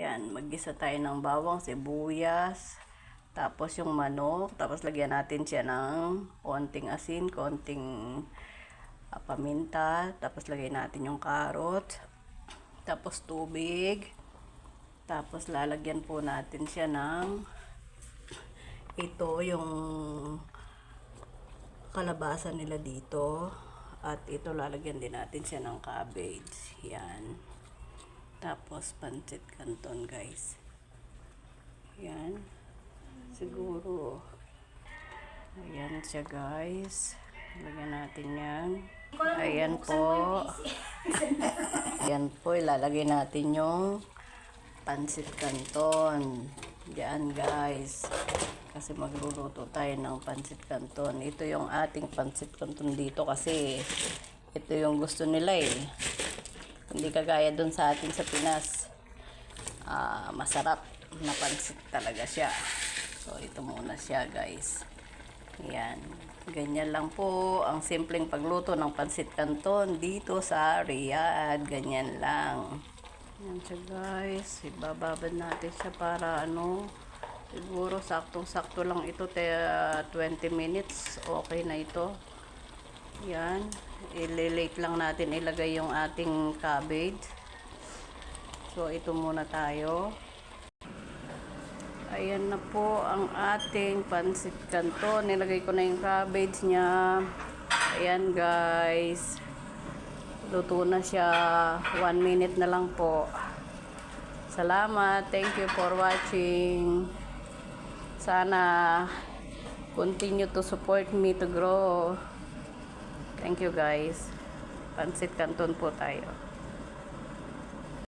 Yan, maggisa tayo ng bawang, sibuyas, tapos yung manok, tapos lagyan natin siya ng konting asin, konting paminta, tapos lagyan natin yung carrot, tapos tubig, tapos lalagyan po natin siya ng ito yung kalabasa nila dito, at ito lalagyan din natin siya ng cabbage. Yan. Tapos pancit canton, guys. Yan. Siguro. Ayan siya, guys. Lagyan natin yan. Ayan po. Ayan po. Ilalagay natin yung pancit canton. Diyan, guys. Kasi magluluto tayo ng pancit canton. Ito yung ating pancit canton dito kasi ito yung gusto nila eh. Hindi kagaya dun sa atin sa Pinas. Masarap na pancit talaga siya. So, ito muna siya, guys. Ayan. Ganyan lang po ang simpleng pagluto ng pancit canton dito sa Riyadh. Ganyan lang. Ayan siya, guys. Ibababad natin siya para siguro saktong-sakto lang ito. 20 minutes. Okay na ito. Yan. I-late lang natin ilagay yung ating cabbage. So, ito muna tayo. Ayan na po ang ating pancit canton. Nilagay ko na yung cabbage niya. Ayan, guys. Luto na siya. 1 minute na lang po. Salamat. Thank you for watching. Sana continue to support me to grow. Thank you, guys. Pancit canton po tayo.